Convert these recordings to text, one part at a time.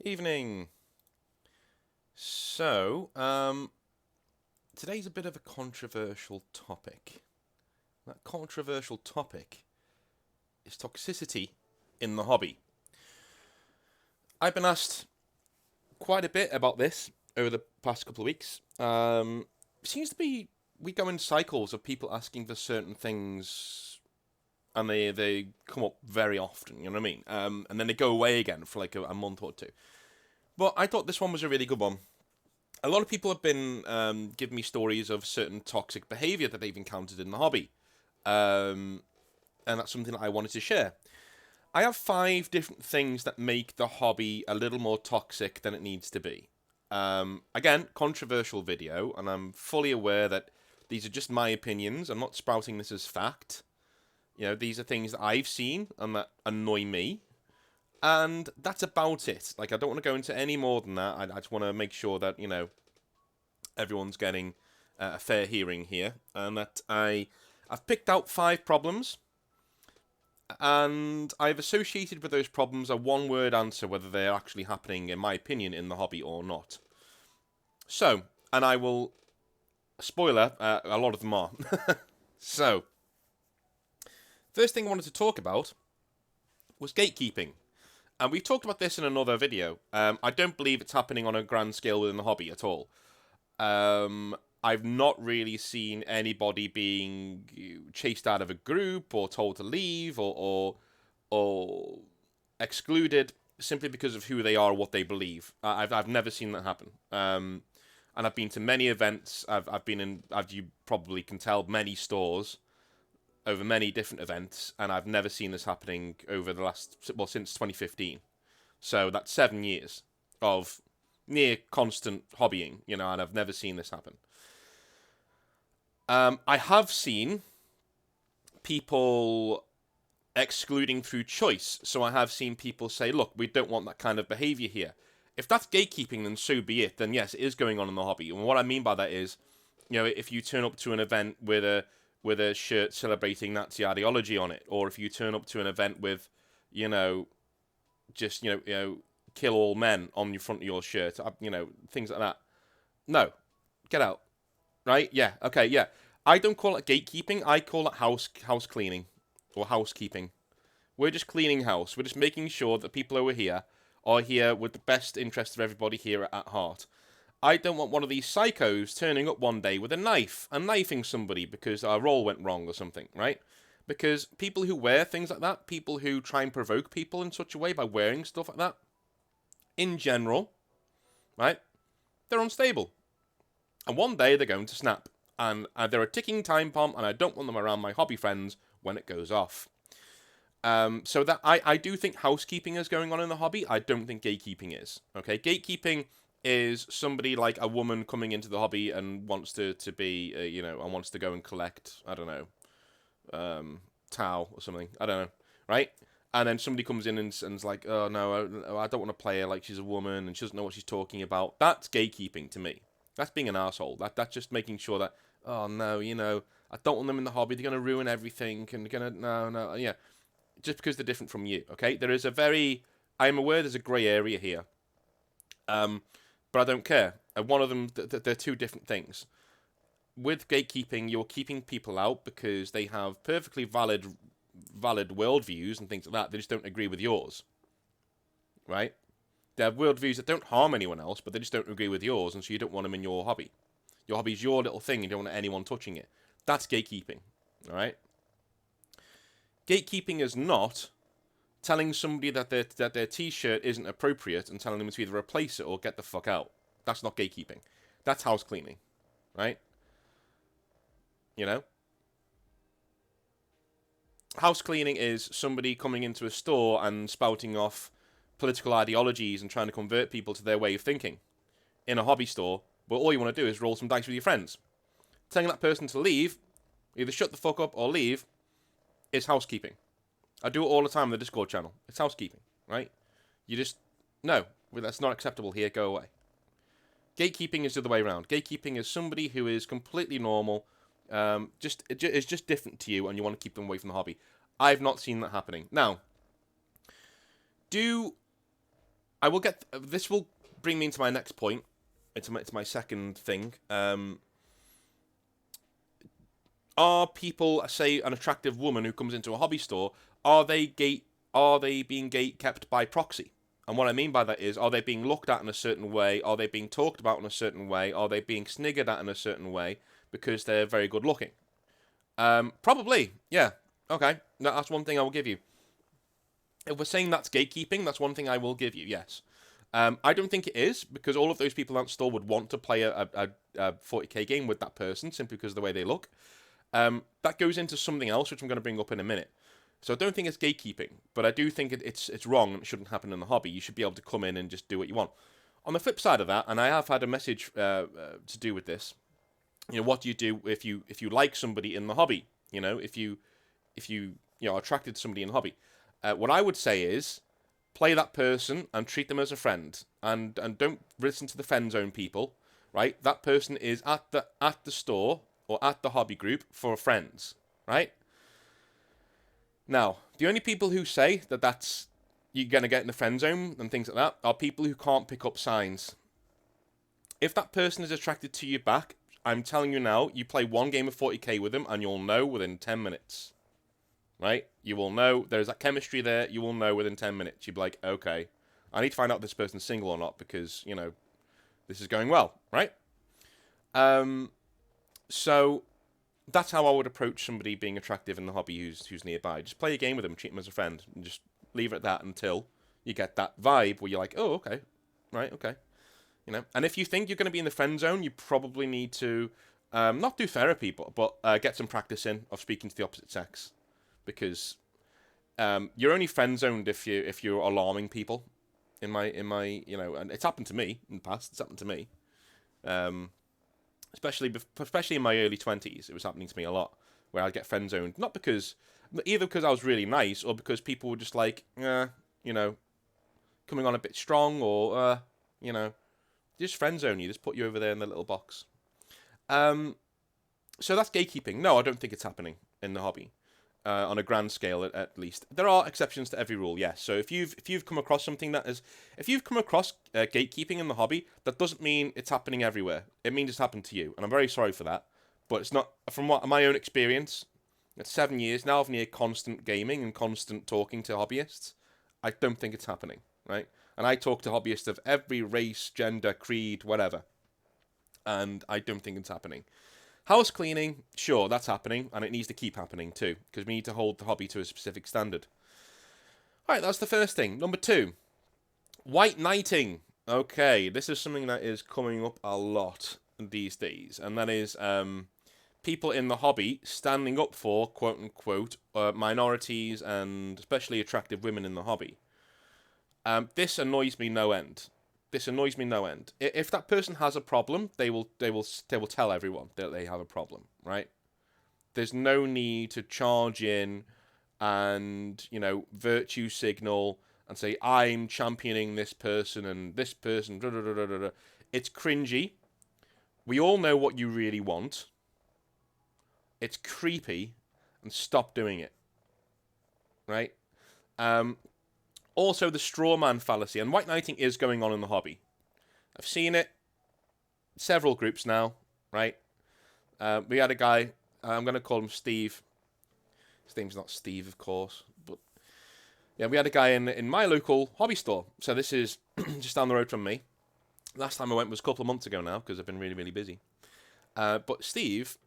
Evening. Today's a bit of a controversial topic. That controversial topic is toxicity in the hobby. I've been asked quite a bit about this over the past couple of weeks. Seems to be we go in cycles of people asking for certain things, and they come up very often. You know what I mean? And then they go away again for like a month or two. But I thought this one was a really good one. A lot of people have been giving me stories of certain toxic behaviour that they've encountered in the hobby. And that's something that I wanted to share. I have 5 different things that make the hobby a little more toxic than it needs to be. Again, controversial video, and I'm fully aware that these are just my opinions. I'm not spouting this as fact. You know, these are things that I've seen and that annoy me. And that's about it. Like, I don't want to go into any more than that. I just want to make sure that, you know, everyone's getting a fair hearing here. And that I've picked out 5 problems. And I've associated with those problems a one-word answer, whether they're actually happening, in my opinion, in the hobby or not. So, and I will... Spoiler, a lot of them are. So, first thing I wanted to talk about was gatekeeping. And we've talked about this in another video. I don't believe it's happening on a grand scale within the hobby at all. I've not really seen anybody being chased out of a group or told to leave or excluded simply because of who they are or what they believe. I've never seen that happen. And I've been to many events. I've been in, as you probably can tell, many stores over many different events, and I've never seen this happening over the last, well, since 2015. So that's 7 years of near constant hobbying, you know, and I've never seen this happen. I have seen people excluding through choice. So I have seen people say, look, we don't want that kind of behaviour here. If that's gatekeeping, then so be it. Then yes, it is going on in the hobby. And what I mean by that is, you know, if you turn up to an event with a shirt celebrating Nazi ideology on it, or if you turn up to an event with, you know, just, you know, kill all men on your front of your shirt, you know, things like that. No, get out, right? Yeah, okay, yeah. I don't call it gatekeeping. I call it house cleaning or housekeeping. We're just cleaning house. We're just making sure that people over here are here with the best interest of everybody here at heart. I don't want one of these psychos turning up one day with a knife and knifing somebody because our roll went wrong or something, right? Because people who wear things like that, people who try and provoke people in such a way by wearing stuff like that, in general, right, they're unstable. And one day they're going to snap. And they're a ticking time bomb, and I don't want them around my hobby friends when it goes off. So that I do think housekeeping is going on in the hobby. I don't think gatekeeping is. Okay, gatekeeping is somebody like a woman coming into the hobby and wants to be, you know, and wants to go and collect, I don't know, towel or something. I don't know, right? And then somebody comes in and's like, oh no, I don't want to play her like she's a woman and she doesn't know what she's talking about. That's gatekeeping to me. That's being an asshole. That's just making sure that, oh no, you know, I don't want them in the hobby. They're gonna ruin everything and they're gonna no, yeah. Just because they're different from you, okay? There is a very, I am aware there's a grey area here. But I don't care. And one of them, they're 2 different things. With gatekeeping, you're keeping people out because they have perfectly valid worldviews and things like that. They just don't agree with yours, right? They have worldviews that don't harm anyone else, but they just don't agree with yours, and so you don't want them in your hobby. Your hobby's your little thing, you don't want anyone touching it. That's gatekeeping, all right? Gatekeeping is not telling somebody that their t-shirt isn't appropriate and telling them to either replace it or get the fuck out. That's not gatekeeping. That's house cleaning, right? You know? House cleaning is somebody coming into a store and spouting off political ideologies and trying to convert people to their way of thinking in a hobby store, but all you want to do is roll some dice with your friends. Telling that person to leave, either shut the fuck up or leave, is housekeeping. I do it all the time on the Discord channel. It's housekeeping, right? You just, no, that's not acceptable here, go away. Gatekeeping is the other way around. Gatekeeping is somebody who is completely normal, is just different to you, and you want to keep them away from the hobby. I've not seen that happening. Now, I will get... This will bring me into my next point. It's my second thing. Are people, say, an attractive woman who comes into a hobby store, are they being gate kept by proxy? And what I mean by that is, are they being looked at in a certain way? Are they being talked about in a certain way? Are they being sniggered at in a certain way because they're very good looking? Probably, yeah. Okay, that's one thing I will give you. If we're saying that's gatekeeping, that's one thing I will give you, yes. I don't think it is, because all of those people in that store would want to play a 40k game with that person simply because of the way they look. That goes into something else, which I'm going to bring up in a minute. So I don't think it's gatekeeping, but I do think it's wrong and it shouldn't happen in the hobby. You should be able to come in and just do what you want. On the flip side of that, and I have had a message to do with this, what do you do if you like somebody in the hobby? If you are attracted to somebody in the hobby, what I would say is play that person and treat them as a friend, and don't listen to the friend zone people. Right, that person is at the store or at the hobby group for friends. Right. Now, the only people who say that that's you're going to get in the friend zone and things like that are people who can't pick up signs. If that person is attracted to you back, I'm telling you now, you play one game of 40k with them and you'll know within 10 minutes. Right? You will know. There's that chemistry there. You will know within 10 minutes. You'll be like, okay, I need to find out if this person's single or not because, this is going well. Right? So that's how I would approach somebody being attractive in the hobby who's nearby. Just play a game with them, treat them as a friend, and just leave it at that until you get that vibe where you're like, oh, okay, right, okay. And if you think you're going to be in the friend zone, you probably need to not do therapy, but get some practice in of speaking to the opposite sex, because you're only friend zoned if you're alarming people. In my and it's happened to me in the past. It's happened to me. Especially in my early 20s, it was happening to me a lot, where I'd get friend zoned, either because I was really nice, or because people were just like, coming on a bit strong, or, just friend zone you, just put you over there in the little box. So that's gatekeeping. No, I don't think it's happening in the hobby, on a grand scale at least. There are exceptions to every rule, yes. So if you've come across gatekeeping in the hobby, that doesn't mean it's happening everywhere. It means it's happened to you, and I'm very sorry for that. But it's not, from my own experience, it's 7 years now of near constant gaming and constant talking to hobbyists. I don't think it's happening, right? And I talk to hobbyists of every race, gender, creed, whatever, and I don't think it's happening. House cleaning, sure, that's happening, and it needs to keep happening too, because we need to hold the hobby to a specific standard. Alright, that's the first thing. Number 2, white knighting. Okay, this is something that is coming up a lot these days, and that is people in the hobby standing up for, quote-unquote, minorities and especially attractive women in the hobby. This annoys me no end. If that person has a problem, they will tell everyone that they have a problem, right? There's no need to charge in and, virtue signal and say, I'm championing this person and this person. Da, da, da, da, da. It's cringy. We all know what you really want. It's creepy, and stop doing it. Right? Also, the straw man fallacy, and white knighting is going on in the hobby. I've seen it. Several groups now, right? We had a guy, I'm going to call him Steve. His name's not Steve, of course, but yeah, we had a guy in my local hobby store. So this is just down the road from me. Last time I went was a couple of months ago now, because I've been really, really busy. But Steve,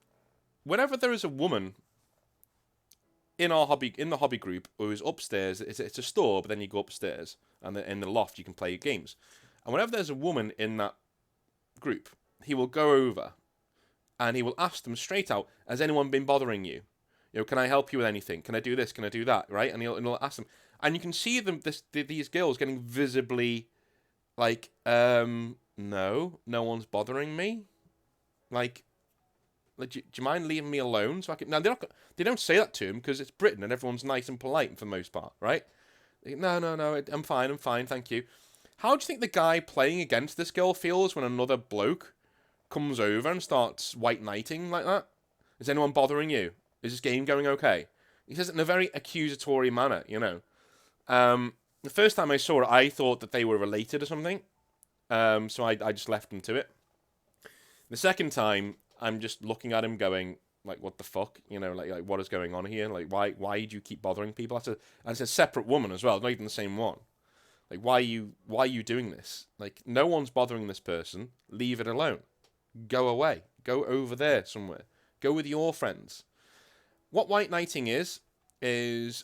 whenever there is a woman in the hobby group who is upstairs, it's a store, but then you go upstairs, and in the loft you can play games. And whenever there's a woman in that group, he will go over, and he will ask them straight out, has anyone been bothering you? Can I help you with anything? Can I do this? Can I do that? Right? And he'll ask them. And you can see them, these girls getting visibly like, no one's bothering me. Like, do you mind leaving me alone? So I can. Now they don't say that to him because it's Britain and everyone's nice and polite for the most part, right? No, I'm fine, thank you. How do you think the guy playing against this girl feels when another bloke comes over and starts white knighting like that? Is anyone bothering you? Is this game going okay? He says it in a very accusatory manner, The first time I saw it, I thought that they were related or something. So I just left them to it. The second time, I'm just looking at him going, like, what the fuck? You know, like what is going on here? Like, why do you keep bothering people? That's a separate woman as well, not even the same one. Like, why are you doing this? Like, no one's bothering this person. Leave it alone. Go away. Go over there somewhere. Go with your friends. What white knighting is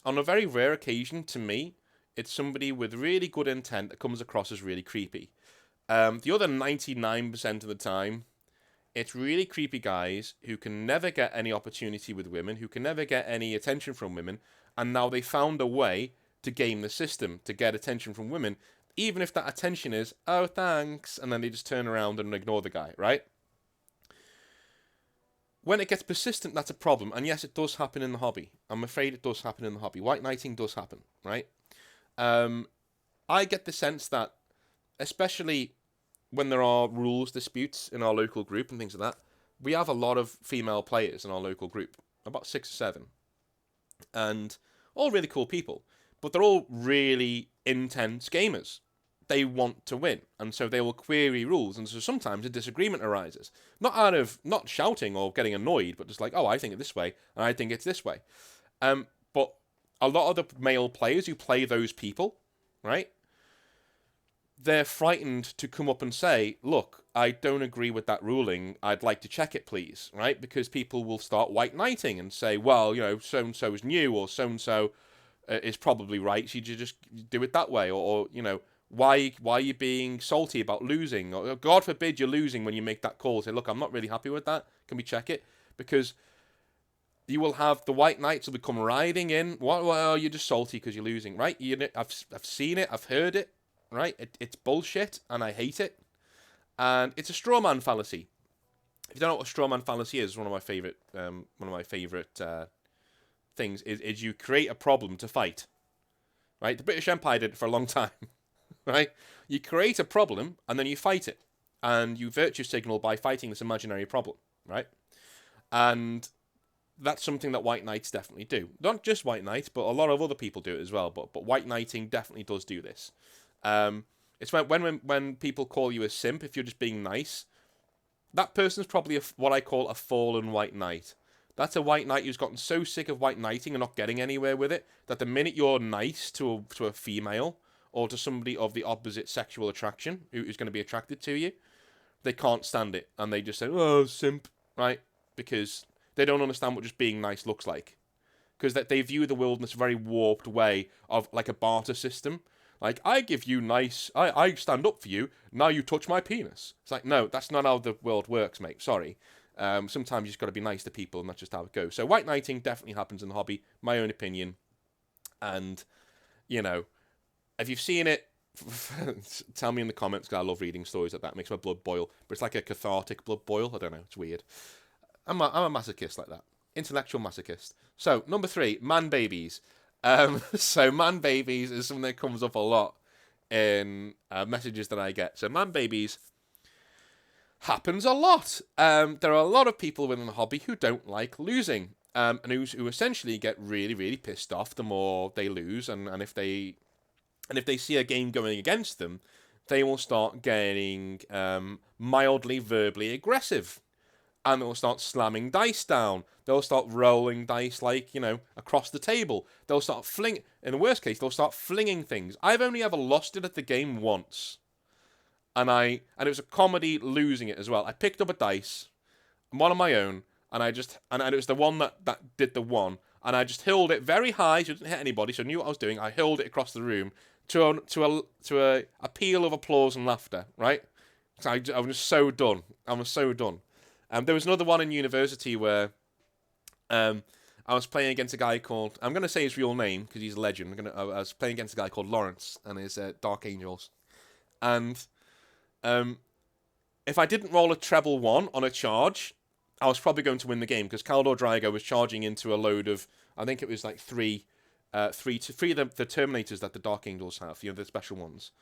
on a very rare occasion to me, it's somebody with really good intent that comes across as really creepy. The other 99% of the time, it's really creepy guys who can never get any opportunity with women, who can never get any attention from women, and now they found a way to game the system to get attention from women, even if that attention is, oh, thanks, and then they just turn around and ignore the guy, right? When it gets persistent, that's a problem. And yes, it does happen in the hobby. I'm afraid it does happen in the hobby. White knighting does happen, right? I get the sense that, especially when there are rules disputes in our local group and things like that, we have a lot of female players in our local group, about 6 or 7, and all really cool people, but they're all really intense gamers. They want to win, and so they will query rules, and so sometimes a disagreement arises. Not shouting or getting annoyed, but just like, oh, I think it this way, and I think it's this way. But a lot of the male players who play those people, right, they're frightened to come up and say, look, I don't agree with that ruling, I'd like to check it, please, right? Because people will start white knighting and say, well, you know, so-and-so is new, or so-and-so is probably right, so you just do it that way, or you know, why are you being salty about losing? Or God forbid you're losing when you make that call. Say, look, I'm not really happy with that. Can we check it? Because you will have the white knights will become riding in. Well, you're just salty because you're losing, right? I've seen it. I've heard it, right? It's bullshit, and I hate it. And it's a straw man fallacy. If you don't know what a straw man fallacy is, one of my favorite things is you create a problem to fight. Right? The British Empire did it for a long time. Right? You create a problem and then you fight it, and you virtue signal by fighting this imaginary problem, right? And that's something that white knights definitely do. Not just white knights, but a lot of other people do it as well. But white knighting definitely does do this. It's when people call you a simp if you're just being nice. That person's probably what I call a fallen white knight. That's a white knight who's gotten so sick of white knighting and not getting anywhere with it that the minute you're nice to a female, or to somebody of the opposite sexual attraction who's going to be attracted to you, they can't stand it, and they just say, oh, simp, right? Because they don't understand what just being nice looks like. Because they view the world in this very warped way of, like, a barter system. Like, I give you nice, I stand up for you, now you touch my penis. It's like, no, that's not how the world works, mate, sorry. Sometimes you just got to be nice to people, and that's just how it goes. So white knighting definitely happens in the hobby, my own opinion. And, you know, if you've seen it, tell me in the comments, because I love reading stories like that. It makes my blood boil. But it's like a cathartic blood boil. I don't know. It's weird. I'm a masochist like that. Intellectual masochist. So, number 3, man babies. So, man babies is something that comes up a lot in messages that I get. So, man babies happens a lot. There are a lot of people within the hobby who don't like losing. And who essentially get really, really pissed off the more they lose. And if they see a game going against them, they will start getting mildly verbally aggressive. And they'll start slamming dice down. They'll start rolling dice, like, you know, across the table. They'll start in the worst case, they'll start flinging things. I've only ever lost it at the game once. And it was a comedy losing it as well. I picked up a dice, one on my own, and it was the one that did the one. And I just hurled it very high, so it didn't hit anybody, so I knew what I was doing. I hurled it across the room to a peal of applause and laughter, right? So I was so done. There was another one in university where I was playing against a guy called, I'm going to say his real name because he's a legend. I was playing against a guy called Lawrence and his Dark Angels. And if I didn't roll a treble 1 on a charge, I was probably going to win the game because Kaldor Drago was charging into a load of, I think it was like three of the Terminators that the Dark Angels have, you know, the special ones.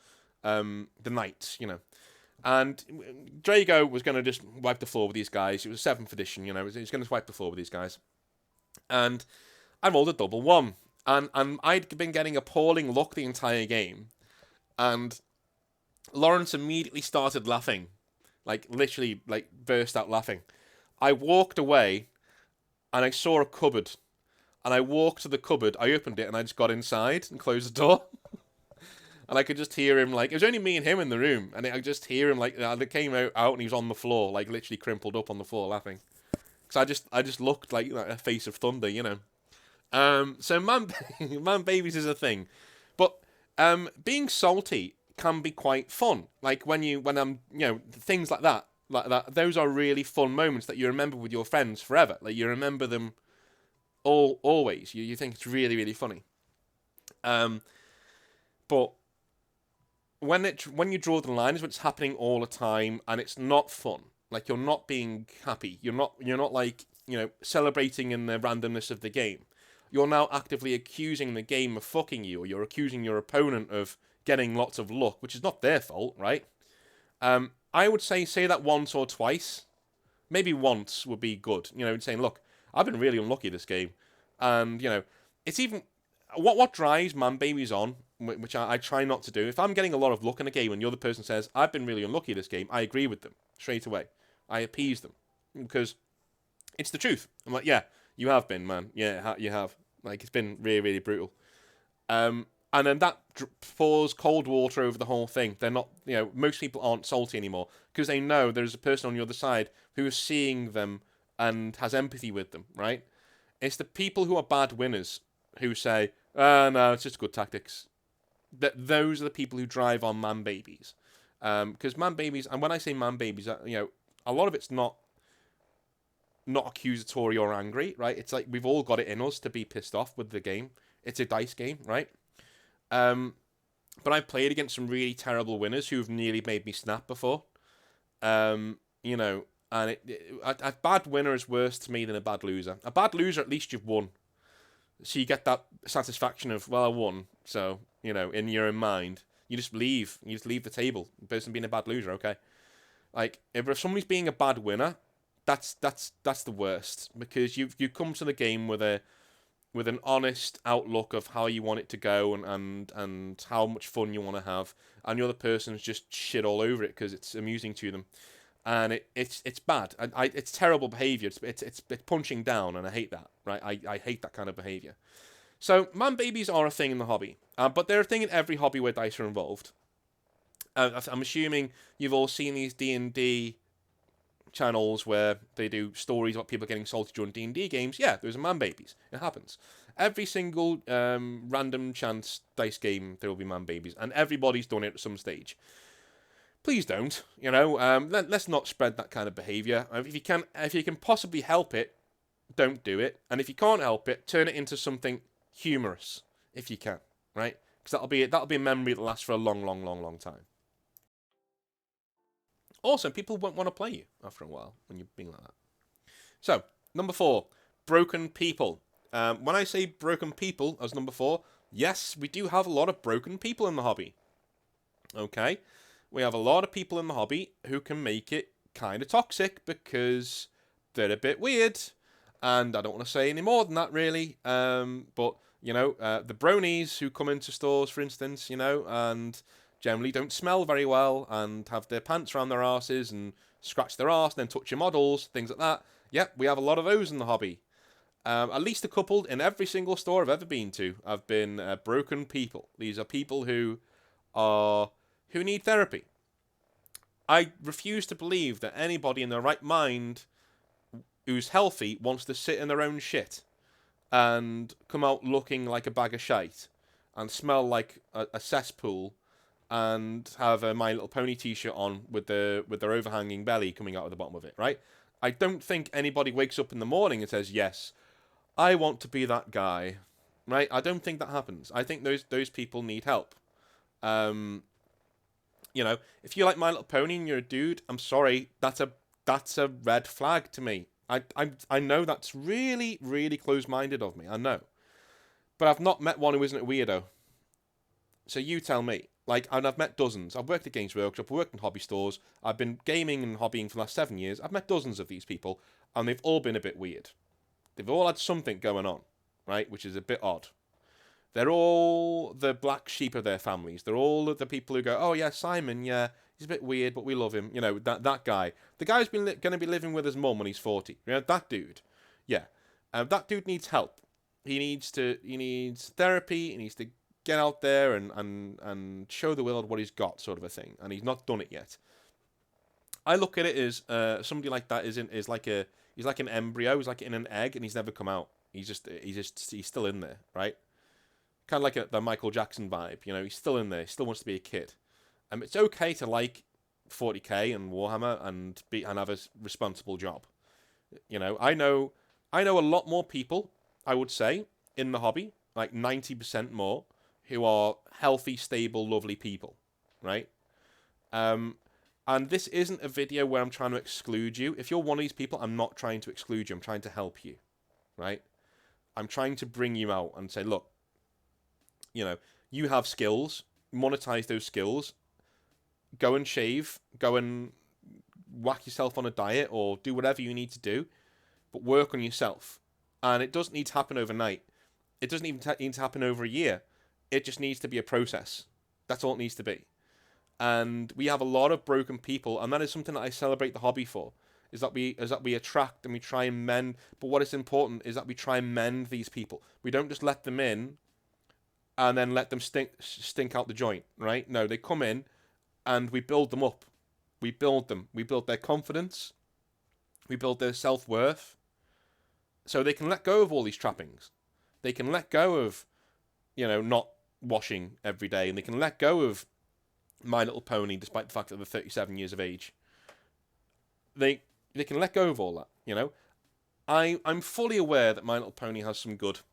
The Knights, you know. And Drago was going to just wipe the floor with these guys. It was 7th edition, you know. He was going to wipe the floor with these guys. And I rolled a double 1. And I'd been getting appalling luck the entire game, and Lawrence immediately started laughing, like literally like burst out laughing. I walked away and I saw a cupboard, and I walked to the cupboard. I opened it and I just got inside and closed the door. And I could just hear him, like, it was only me and him in the room, and I just hear him, like, it came out and he was on the floor, like, literally crumpled up on the floor laughing. Because I just looked like a face of thunder, you know. So man babies is a thing. But being salty can be quite fun. Like, when I'm, things like that, those are really fun moments that you remember with your friends forever. Like, you remember them always. You think it's really, really funny. But when you draw the line is when it's happening all the time and it's not fun. Like, you're not being happy. You're not like, celebrating in the randomness of the game. You're now actively accusing the game of fucking you, or you're accusing your opponent of getting lots of luck, which is not their fault, right? I would say that once or twice. Maybe once would be good. Saying, look, I've been really unlucky this game. And, it's even what drives man babies on, which I try not to do. If I'm getting a lot of luck in a game and the other person says, I've been really unlucky this game, I agree with them straight away. I appease them because it's the truth. I'm like, yeah, you have been, man. Yeah, you have. Like, it's been really, really brutal. And then that pours cold water over the whole thing. They're not, most people aren't salty anymore because they know there's a person on the other side who is seeing them and has empathy with them, right? It's the people who are bad winners who say, no, it's just good tactics. Those are the people who drive on man babies. Because man babies, and when I say man babies, a lot of it's not accusatory or angry, right? It's like we've all got it in us to be pissed off with the game. It's a dice game, right? But I've played against some really terrible winners who've nearly made me snap before. And a bad winner is worse to me than a bad loser. A bad loser, at least you've won. So you get that satisfaction of, well, I won. So, in your own mind, you just leave. You just leave the table. The person being a bad loser, okay? Like, if somebody's being a bad winner, that's the worst. Because you come to the game with an honest outlook of how you want it to go and how much fun you want to have, and the other person's just shit all over it because it's amusing to them, and it's bad. And it's terrible behaviour. It's punching down, and I hate that. Right, I hate that kind of behaviour. So man babies are a thing in the hobby, but they're a thing in every hobby where dice are involved. I'm assuming you've all seen these D&D channels where they do stories about people getting salty during D&D games. Yeah, there's a man babies. It happens. Every single random chance dice game, there will be man babies, and everybody's done it at some stage. Please don't. Let's not spread that kind of behaviour. If you can possibly help it, don't do it. And if you can't help it, turn it into something humorous if you can, right? Because that'll be a memory that lasts for a long, long, long, long time. Also, people won't want to play you after a while when you're being like that. So, number 4, broken people. When I say broken people as number 4, yes, we do have a lot of broken people in the hobby. Okay? We have a lot of people in the hobby who can make it kind of toxic because they're a bit weird. And I don't want to say any more than that, really. But, the bronies who come into stores, for instance, and generally don't smell very well and have their pants around their arses and scratch their arse and then touch your models, things like that. Yep, we have a lot of those in the hobby. At least a couple in every single store I've ever been to have been broken people. These are people who need therapy. I refuse to believe that anybody in their right mind who's healthy wants to sit in their own shit and come out looking like a bag of shite and smell like a cesspool and have a My Little Pony t-shirt on with their overhanging belly coming out of the bottom of it, right? I don't think anybody wakes up in the morning and says, yes, I want to be that guy, right? I don't think that happens. I think those people need help. If you like My Little Pony and you're a dude, I'm sorry, that's a red flag to me. I know that's really, really close-minded of me, I know. But I've not met one who isn't a weirdo. So you tell me. And I've met dozens. I've worked at Games Workshop, I've worked in hobby stores, I've been gaming and hobbying for the last 7 years. I've met dozens of these people, and they've all been a bit weird. They've all had something going on, right? Which is a bit odd. They're all the black sheep of their families. They're all the people who go, oh yeah, Simon, yeah, he's a bit weird, but we love him. You know, that guy. The guy's been going to be living with his mum when he's 40. You know, that dude. Yeah. That dude needs help. He needs therapy. He needs to get out there and show the world what he's got, sort of a thing. And he's not done it yet. I look at it as somebody like that is like an embryo. He's like in an egg, and he's never come out. He's still in there, right? Kind of like the Michael Jackson vibe, you know. He's still in there. He still wants to be a kid. It's okay to like 40k and Warhammer and have a responsible job. You know, I know a lot more people, I would say, in the hobby, like 90% more, who are healthy, stable, lovely people, right? And this isn't a video where I'm trying to exclude you. If you're one of these people, I'm not trying to exclude you. I'm trying to help you, right? I'm trying to bring you out and say, look, you know, you have skills, monetize those skills, go and shave, go and whack yourself on a diet or do whatever you need to do, but work on yourself. And it doesn't need to happen overnight. It doesn't even need to happen over a year. It just needs to be a process. That's all it needs to be. And we have a lot of broken people, and that is something that I celebrate the hobby for, is that we attract and we try and mend. But what is important is that we try and mend these people. We don't just let them in and then let them stink out the joint, right? No, they come in and we build them up. We build them. We build their confidence. We build their self-worth. So they can let go of all these trappings. They can let go of, you know, not washing every day. And they can let go of My Little Pony, despite the fact that they're 37 years of age. They can let go of all that, you know. I'm fully aware that My Little Pony has some good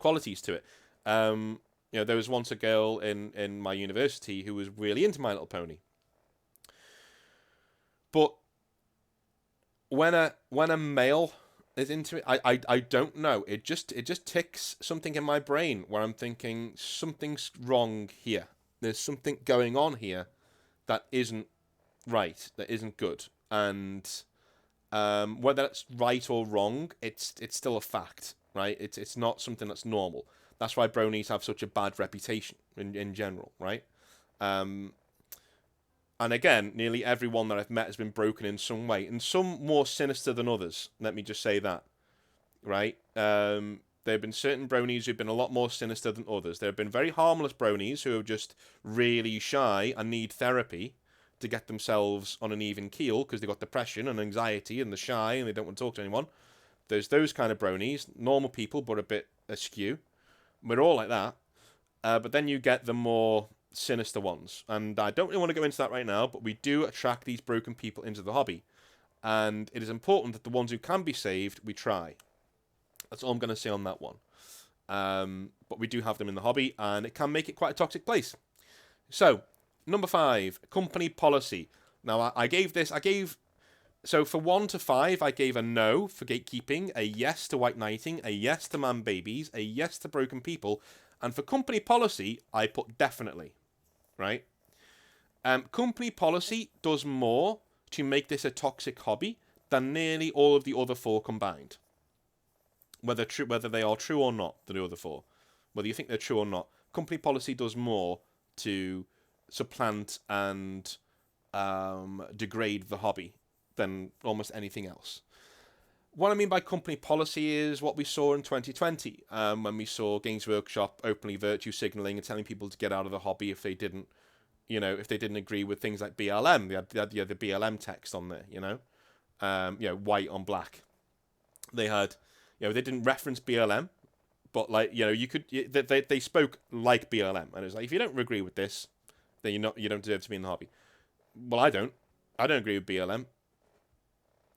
qualities to it. You know, there was once a girl in my university who was really into My Little Pony. But when a male is into it, I don't know. It just ticks something in my brain where I'm thinking something's wrong here. There's something going on here that isn't right, that isn't good. And whether that's right or wrong, it's still a fact, right? It's not something that's normal. That's why bronies have such a bad reputation in general, right? And again, nearly everyone that I've met has been broken in some way, and some more sinister than others. Let me just say that, right? There have been certain bronies who've been a lot more sinister than others. There have been very harmless bronies who are just really shy and need therapy to get themselves on an even keel because they've got depression and anxiety and they're shy and they don't want to talk to anyone. There's those kind of bronies, normal people but a bit askew. We're all like that. But then you get the more sinister ones. And I don't really want to go into that right now, but we do attract these broken people into the hobby. And it is important that the ones who can be saved, we try. That's all I'm going to say on that one. But we do have them in the hobby, and it can make it quite a toxic place. So, number 5, company policy. Now, so for 1 to 5, I gave a no for gatekeeping, a yes to white knighting, a yes to man babies, a yes to broken people, and for company policy, I put definitely, right? Company policy does more to make this a toxic hobby than nearly all of the other 4 combined. Whether they are true or not, the other 4. Whether you think they're true or not, company policy does more to supplant and degrade the hobby than almost anything else. What I mean by company policy is what we saw in 2020, when we saw Games Workshop openly virtue signaling and telling people to get out of the hobby if they didn't agree with things like BLM. They had the BLM text on there, white on black. They had, they didn't reference BLM, but they spoke like BLM, and it was like, if you don't agree with this, then you don't deserve to be in the hobby. Well, I don't agree with BLM.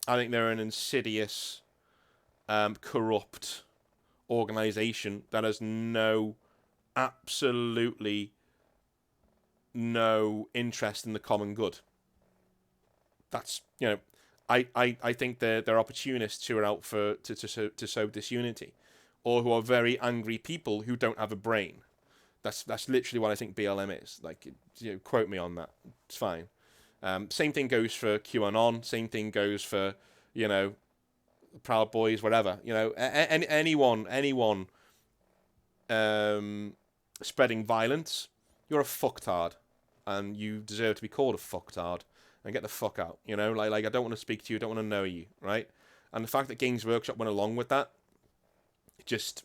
I think they're an insidious, corrupt organization that has absolutely no interest in the common good. That's, I think they're opportunists who are out to sow disunity, or who are very angry people who don't have a brain. That's literally what I think BLM is. Like, quote me on that. It's fine. Same thing goes for QAnon. Same thing goes for, Proud Boys, whatever. Anyone spreading violence, you're a fucktard, and you deserve to be called a fucktard. And get the fuck out, you know? Like I don't want to speak to you, don't want to know you, right? And the fact that Games Workshop went along with that, it just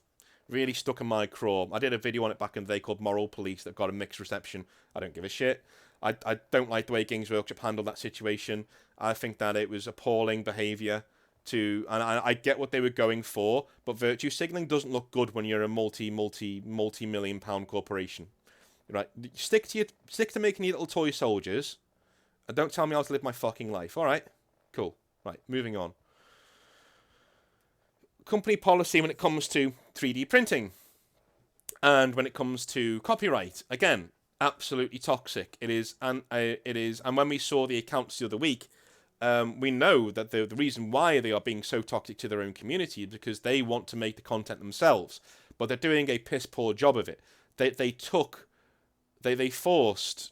really stuck in my craw. I did a video on it back in the day called Moral Police that got a mixed reception. I don't give a shit. I don't like the way Games Workshop handled that situation. I think that it was appalling behaviour and I get what they were going for, but virtue signaling doesn't look good when you're a multi-million pound corporation. Right? Stick to making your little toy soldiers, and don't tell me how to live my fucking life. All right? Cool. Right, moving on. Company policy when it comes to 3D printing. And when it comes to copyright, again, absolutely toxic. It is, and when we saw the accounts the other week, we know that the reason why they are being so toxic to their own community is because they want to make the content themselves, but they're doing a piss poor job of it. They forced,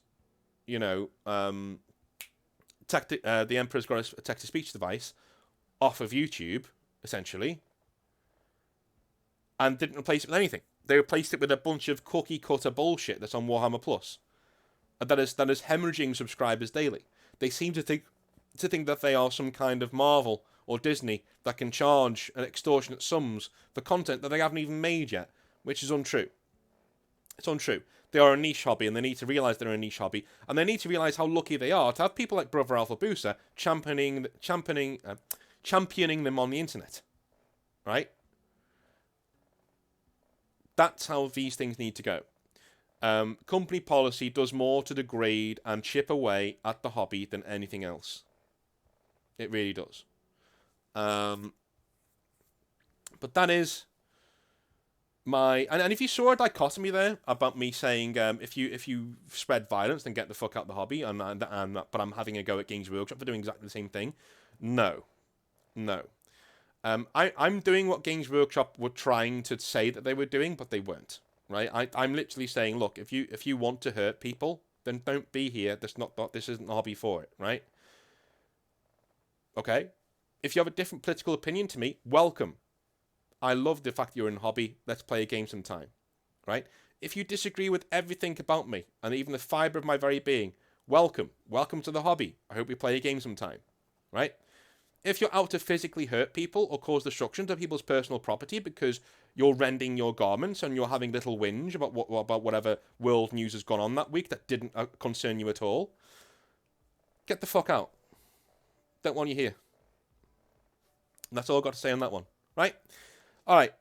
you know, the Emperor's got a text-to-speech device off of YouTube, essentially, and didn't replace it with anything. They replaced it with a bunch of cookie-cutter bullshit that's on Warhammer Plus, that is hemorrhaging subscribers daily. They seem to think that they are some kind of Marvel or Disney that can charge an extortionate sums for content that they haven't even made yet, which is untrue. It's untrue. They are a niche hobby, and they need to realise they're a niche hobby, and they need to realise how lucky they are to have people like Brother Alpha Booster championing them on the internet. Right? That's how these things need to go. Company policy does more to degrade and chip away at the hobby than anything else. It really does. But that is my... And if you saw a dichotomy there about me saying, if you spread violence, then get the fuck out of the hobby, but I'm having a go at Games Workshop for doing exactly the same thing. No. I'm doing what Games Workshop were trying to say that they were doing, but they weren't. Right? I'm literally saying, look, if you want to hurt people, then don't be here. This isn't a hobby for it, right? Okay? If you have a different political opinion to me, welcome. I love the fact you're in a hobby. Let's play a game sometime, right? If you disagree with everything about me, and even the fibre of my very being, welcome. Welcome to the hobby. I hope we play a game sometime, right? If you're out to physically hurt people or cause destruction to people's personal property because you're rending your garments and you're having little whinge about whatever world news has gone on that week that didn't concern you at all, get the fuck out. Don't want you here. And that's all I've got to say on that one, right? All right.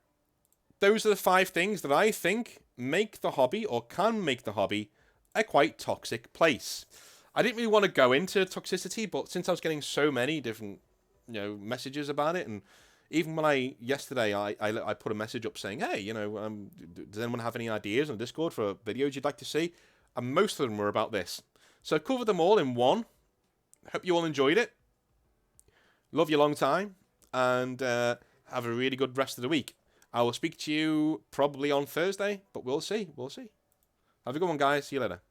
Those are the 5 things that I think make the hobby, or can make the hobby, a quite toxic place. I didn't really want to go into toxicity, but since I was getting so many different, you know, messages about it, and even when yesterday I put a message up saying, hey, you know, does anyone have any ideas on Discord for videos you'd like to see? And most of them were about this. So I covered them all in one. Hope you all enjoyed it. Love you long time, and have a really good rest of the week. I will speak to you probably on Thursday, but we'll see. Have a good one, guys. See you later.